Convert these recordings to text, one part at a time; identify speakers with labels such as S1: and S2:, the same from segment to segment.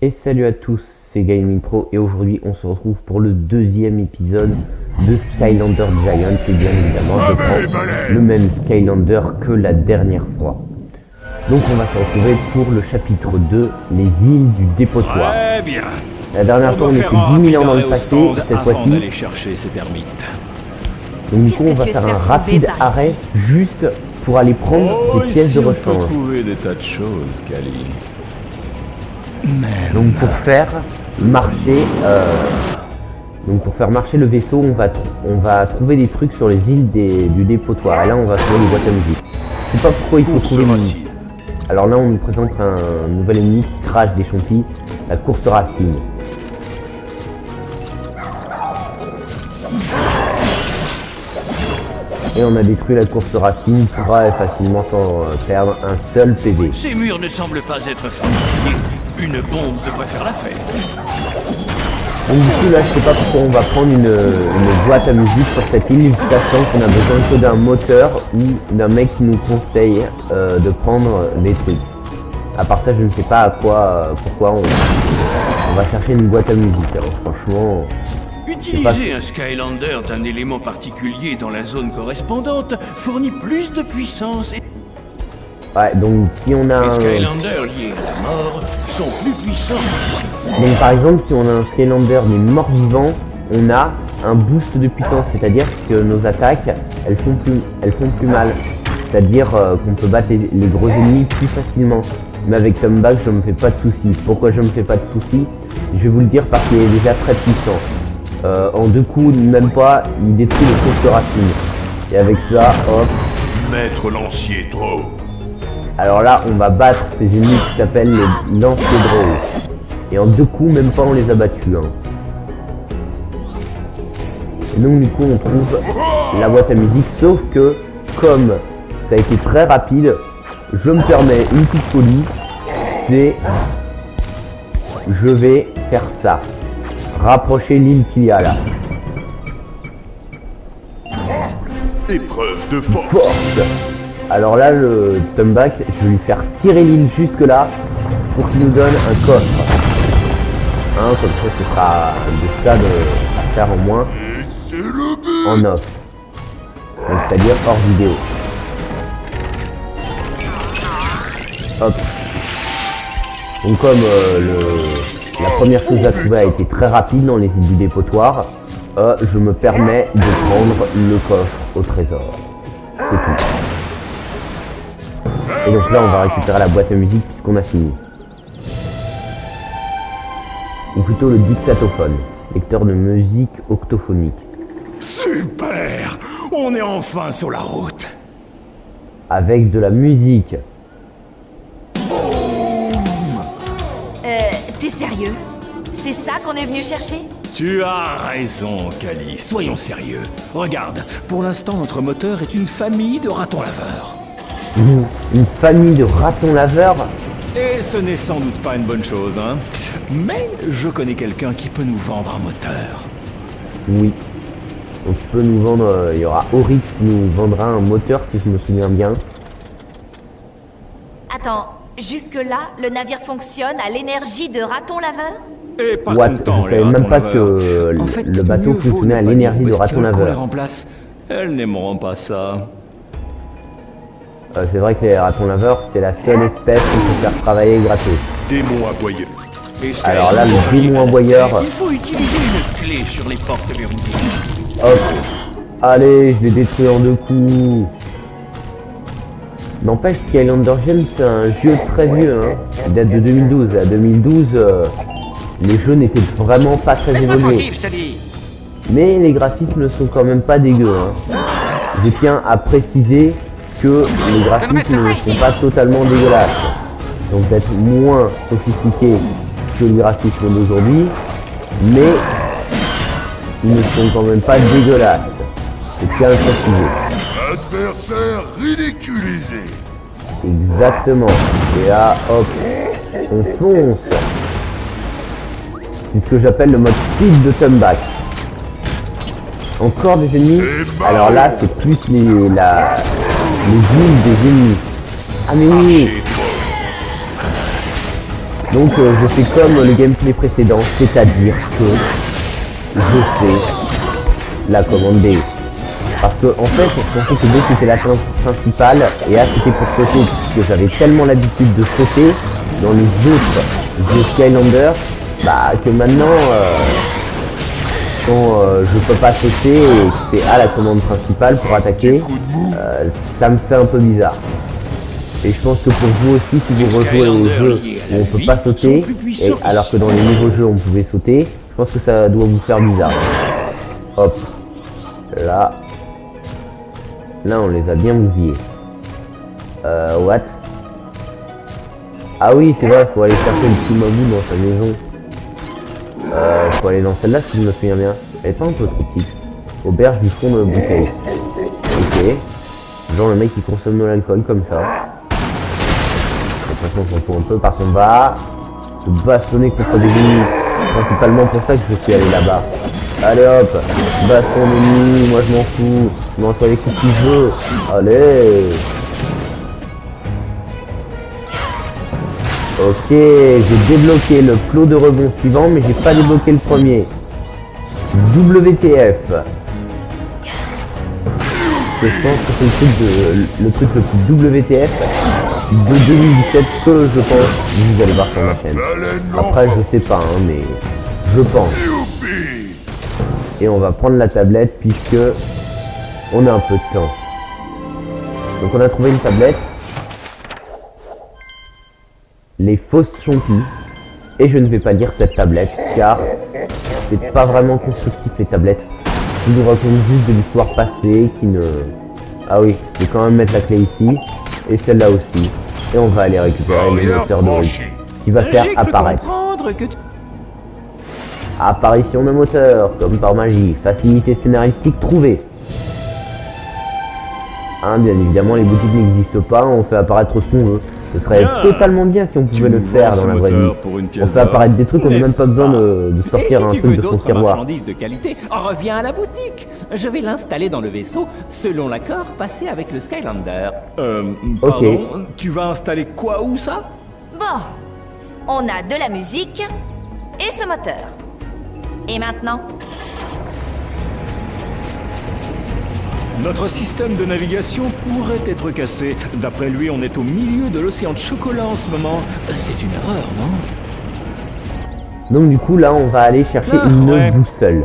S1: Et salut à tous, c'est Gaming Pro et aujourd'hui on se retrouve pour le deuxième épisode de Skylander Giant et bien évidemment je prends le même Skylander que la dernière fois. Donc on va se retrouver pour le chapitre 2, les îles du dépotoir.
S2: Très bien.
S1: La dernière fois on était 10 000 ans dans le passé, cette fois-ci.
S2: Chercher ces termites.
S1: Donc du coup on va faire un rapide arrêt juste pour aller prendre des pièces de rechange.
S2: On peut trouver des tas de choses, Kali.
S1: Donc pour faire marcher le vaisseau, on va trouver des trucs sur les îles du dépotoir. Et là on va trouver les boîtes à musique. Je sais pas pourquoi il faut trouver une musique. Alors là on nous présente un nouvel ennemi qui crache des champis, la course racine. Et on a détruit la course racine, pourra facilement sans perdre un seul PV.
S2: Ces murs ne semblent pas être fortifiés. Une bombe devrait faire l'affaire.
S1: Donc du coup là je sais pas pourquoi on va prendre une boîte à musique sur cette île, sachant qu'on a besoin que d'un moteur ou d'un mec qui nous conseille de prendre des trucs. À part ça je ne sais pas pourquoi on va chercher une boîte à musique. Alors franchement...
S2: Utiliser un Skylander d'un élément particulier dans la zone correspondante fournit plus de puissance et...
S1: Ouais, donc si on a
S2: les Skylanders liés à la mort sont plus puissants.
S1: Donc par exemple, si on a un Skylander mais mort-vivant, on a un boost de puissance, c'est-à-dire que nos attaques, elles font plus mal. C'est-à-dire qu'on peut battre les gros ennemis plus facilement. Mais avec Tomback, je me fais pas de soucis. Pourquoi je me fais pas de soucis? Je vais vous le dire parce qu'il est déjà très puissant. En deux coups, même pas, il détruit les courses de racines. Et avec ça, hop.
S3: Maître lancier trop.
S1: Alors là, on va battre ces ennemis qui s'appellent les lanciers draw. Et en deux coups, même pas, on les a battus. Hein. Et donc du coup, on trouve la boîte à musique, sauf que, comme ça a été très rapide, je me permets une petite folie, c'est... Je vais faire ça. Rapprocher l'île qu'il y a là.
S3: Épreuve de force.
S1: Alors là, le Tomback, je vais lui faire tirer l'île jusque là pour qu'il nous donne un coffre. Hein, comme ça, ce sera des stades à faire en moins en off. Donc c'est-à-dire hors vidéo. Hop. Donc comme la première chose à trouver a été très rapide dans les îles du dépotoir, je me permets de prendre le coffre au trésor. C'est tout. Et donc là on va récupérer la boîte à musique puisqu'on a fini. Ou plutôt le dictatophone, lecteur de musique octophonique.
S3: Super. On est enfin sur la route.
S1: Avec de la musique.
S4: T'es sérieux? C'est ça qu'on est venu chercher?
S2: Tu as raison, Kali. Soyons sérieux. Regarde, pour l'instant, notre moteur est une famille de ratons laveurs.
S1: Une famille de ratons laveurs?
S2: Et ce n'est sans doute pas une bonne chose, hein. Mais je connais quelqu'un qui peut nous vendre un moteur.
S1: Oui. Donc il peut nous vendre... il y aura Ori qui nous vendra un moteur si je me souviens bien.
S4: Attends, jusque-là, le navire fonctionne à l'énergie de ratons laveurs?
S2: Et pas
S1: What?
S2: content,
S1: Je savais même pas que
S2: en fait,
S1: le bateau fonctionnait à l'énergie de ratons laveurs.
S2: Remplace. Elles n'aimeront pas ça.
S1: C'est vrai que les ratons laveurs, c'est la seule espèce qui peut faire travailler gratos.
S3: Démon aboyeur.
S1: Alors là, le démon aboyeur...
S2: Il faut utiliser une clé sur les portes verrouillées.
S1: Hop. Allez, je l'ai détruit en deux coups. N'empêche, Skylander Giant, c'est un jeu très vieux. Hein. Il date de 2012. À 2012, les jeux n'étaient vraiment pas très évolués. Mais les graphismes ne sont quand même pas dégueux. Hein. Je tiens à préciser que les graphismes ne sont pas totalement dégueulasses. Donc peut-être moins sophistiqués que les graphismes d'aujourd'hui, mais ils ne sont quand même pas dégueulasses. Je tiens à le préciser.
S3: Adversaire ridiculisé.
S1: Exactement. Et là, hop, on fonce. C'est ce que j'appelle le mode speed de Tomback. Encore des ennemis. Alors là, c'est plus les villes des ennemis. Ah mais oui. Donc je fais comme le gameplay précédent, c'est-à-dire que je fais la commande B. Parce que en fait, je pensais que B c'était la commande principale et A c'était pour sauter, puisque j'avais tellement l'habitude de sauter dans les autres jeux Skylander, bah que maintenant quand je peux pas sauter et que c'est A la commande principale pour attaquer, ça me fait un peu bizarre. Et je pense que pour vous aussi, si vous rejouez aux jeux où on peut pas sauter, et alors que dans les nouveaux jeux on pouvait sauter, je pense que ça doit vous faire bizarre. Hop, là on les a bien bousillés. What? Ah oui, c'est vrai, faut aller chercher le petit Mabou dans sa maison. Faut aller dans celle-là si je me souviens bien. Elle est pas un peu trop petite. Auberge du fond de bouteille. Ok. Genre le mec qui consomme de l'alcool comme ça. De toute façon on s'en fout un peu, par contre va se bastonner contre des ennemis. Principalement pour ça que je suis allé là-bas. Allez hop, baston d'ennemis, moi je m'en fous. Je m'en fous avec ce petit jeu. Allez. Ok, j'ai débloqué le plot de rebond suivant, mais j'ai pas débloqué le premier. WTF. Je pense que c'est le truc le plus WTF de 2017 que je pense. Vous allez voir sur ma chaîne. Après, je sais pas, hein, mais je pense. Et on va prendre la tablette puisque on a un peu de temps. Donc on a trouvé une tablette. Les fausses chonquilles. Et je ne vais pas lire cette tablette car c'est pas vraiment constructif les tablettes. Ils nous racontent juste de l'histoire passée qui ne... Ah oui, je vais quand même mettre la clé ici. Et celle-là aussi. Et on va aller récupérer le moteur de Rick qui va faire apparaître. Apparition de moteur, comme par magie. Facilité scénaristique trouvée. Hein, bien évidemment, les boutiques n'existent pas, on fait apparaître ce qu'on veut. Ce serait totalement bien si on pouvait le faire dans la vraie vie. On fait apparaître des trucs, on n'a même pas besoin de sortir un truc de son tiroir.
S5: De qualité, reviens à la boutique. Je vais l'installer dans le vaisseau selon l'accord passé avec le Skylander.
S2: Pardon, tu vas installer quoi, où ça?
S4: Bon, on a de la musique et ce moteur. Et maintenant?
S2: Notre système de navigation pourrait être cassé. D'après lui, on est au milieu de l'océan de chocolat en ce moment. C'est une erreur, non?
S1: Donc du coup, là, on va aller chercher une boussole.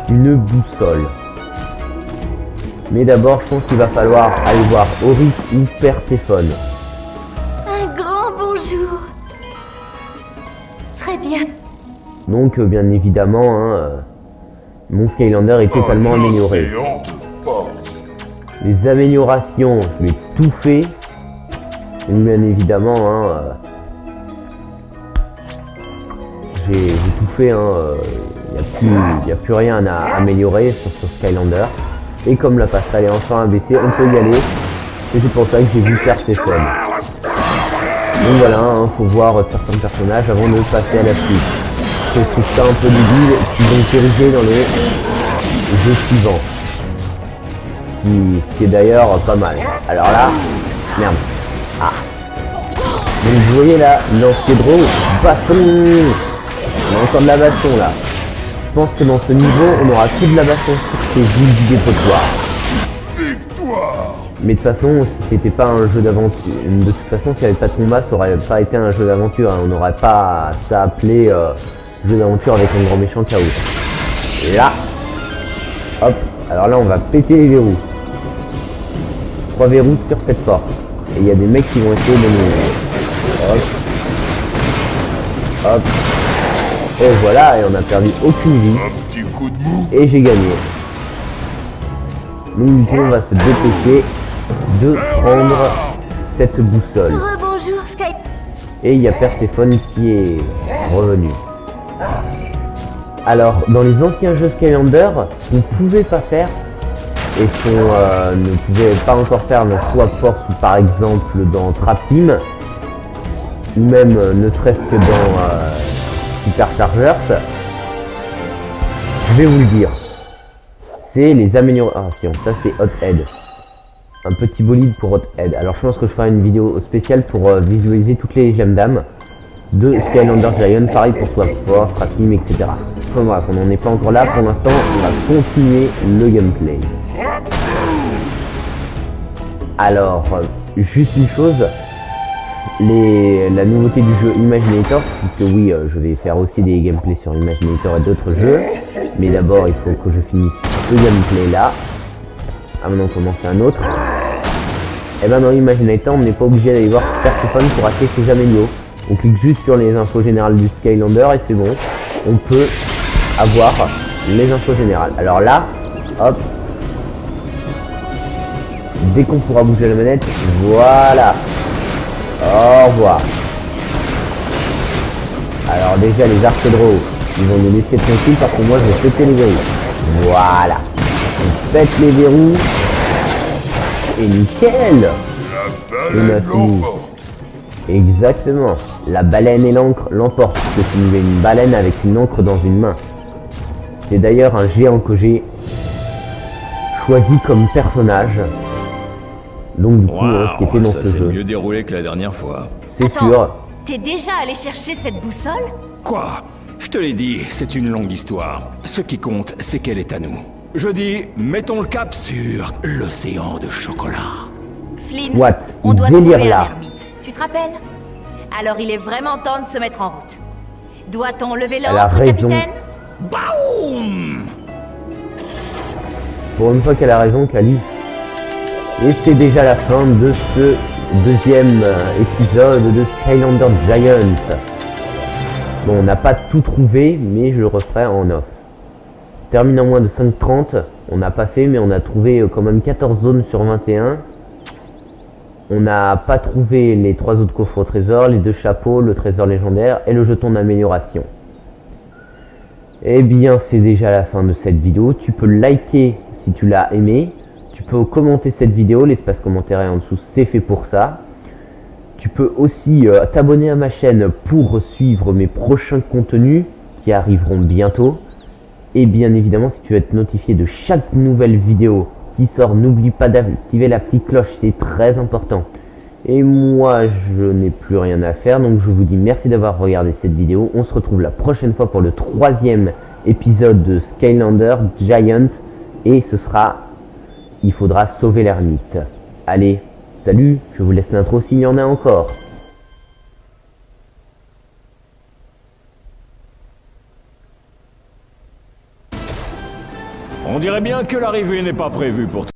S1: Une boussole. Mais d'abord, je pense qu'il va falloir aller voir Auric ou Perséphone.
S4: Un grand bonjour. Très bien.
S1: Donc, bien évidemment, hein, mon Skylander est totalement amélioré. Les améliorations, je l'ai tout fait. Et bien évidemment, hein, j'ai tout fait. Il n'y a plus rien à améliorer sur ce Skylander. Et comme la passerelle est enfin abaissée, on peut y aller. Et c'est pour ça que j'ai vu Perséphone. Donc voilà, hein, faut voir certains personnages avant de passer à la suite. Je trouve ça un peu débile qu'ils vont diriger dans les jeux suivants. Qui est d'ailleurs pas mal. Alors là, merde. Ah. Donc vous voyez là, l'ancien-dro, baston. On a encore de la baston là. Je pense que dans ce niveau, on aura que de la baston sur ces villes du dépotoir. Mais de toute façon, si c'était pas un jeu d'aventure, de toute façon, s'il n'y avait pas de combat, ça aurait pas été un jeu d'aventure. Hein. On n'aurait pas ça appelé jeu d'aventure avec un grand méchant chaos. Et là, hop. Alors là, on va péter les verrous. 3 verrous sur cette porte. Et il y a des mecs qui vont essayer de nous... Hop. Hop. Et voilà, et on a perdu aucune vie. Et j'ai gagné. Donc du coup, on va se dépêcher de prendre cette boussole.
S4: Rebonjour, Sky.
S1: Et il y a Perséphone qui est revenu. Alors, dans les anciens jeux Skylander, on ne pouvait pas faire, et qu'on ne pouvait pas encore faire dans Swap Force ou par exemple dans Trap Team, ou même ne serait-ce que dans Super Chargers, je vais vous le dire. C'est les améliorations. Ça c'est Hothead. Un petit bolide pour Hothead. Alors je pense que je ferai une vidéo spéciale pour visualiser toutes les gemmes d'âme. de Skylander Giant, pareil pour Swap Force, Tracking, etc. Enfin bref, on n'en est pas encore là pour l'instant, on va continuer le gameplay. Alors, juste une chose, la nouveauté du jeu Imaginator, puisque oui, je vais faire aussi des gameplays sur Imaginator et d'autres jeux, mais d'abord il faut que je finisse ce gameplay là, avant d'en commencer un autre. Et ben dans Imaginator, on n'est pas obligé d'aller voir Persephone pour acheter ses amélios. On clique juste sur les infos générales du Skylander et c'est bon, on peut avoir les infos générales. Alors là, hop, dès qu'on pourra bouger la manette, voilà. Au revoir. Alors déjà les archédros, ils vont nous laisser tranquille parce que moi je vais péter les verrous. Voilà. On pète les verrous. Et nickel. On a fini. Exactement. La baleine et l'encre l'emportent. Parce que tu nous as une baleine avec une encre dans une main. C'est d'ailleurs un géant que j'ai choisi comme personnage. Donc du coup, ce qui était dans ce jeu.
S2: Mieux déroulé que la dernière fois.
S1: C'est sûr.
S4: T'es déjà allé chercher cette boussole?
S2: Quoi? Je te l'ai dit, c'est une longue histoire. Ce qui compte, c'est qu'elle est à nous. Je dis, mettons le cap sur l'océan de chocolat.
S4: Flynn,
S1: What?
S4: on doit
S1: Délire,
S4: trouver
S1: là.
S4: un ermite. Tu te rappelles? Alors il est vraiment temps de se mettre en route. Doit-on lever
S1: Elle a
S4: l'ordre,
S1: raison.
S4: capitaine?
S2: Baoum!
S1: Pour une fois qu'elle a raison, Kali. Et c'est déjà la fin de ce deuxième épisode de Skylander Giant. Bon, on n'a pas tout trouvé, mais je le referai en off. Termine en moins de 5:30. On n'a pas fait, mais on a trouvé quand même 14 zones sur 21. On n'a pas trouvé les 3 autres coffres au trésor, les 2 chapeaux, le trésor légendaire et le jeton d'amélioration. Eh bien, c'est déjà la fin de cette vidéo. Tu peux liker si tu l'as aimé. Tu peux commenter cette vidéo, l'espace commentaire est en dessous, c'est fait pour ça. Tu peux aussi t'abonner à ma chaîne pour suivre mes prochains contenus qui arriveront bientôt. Et bien évidemment, si tu veux être notifié de chaque nouvelle vidéo qui sort, n'oublie pas d'activer la petite cloche, c'est très important. Et moi, je n'ai plus rien à faire, donc je vous dis merci d'avoir regardé cette vidéo. On se retrouve la prochaine fois pour le 3e épisode de Skylander Giant. Et ce sera... Il faudra sauver l'ermite. Allez, salut, je vous laisse l'intro s'il y en a encore.
S2: On dirait bien que l'arrivée n'est pas prévue pour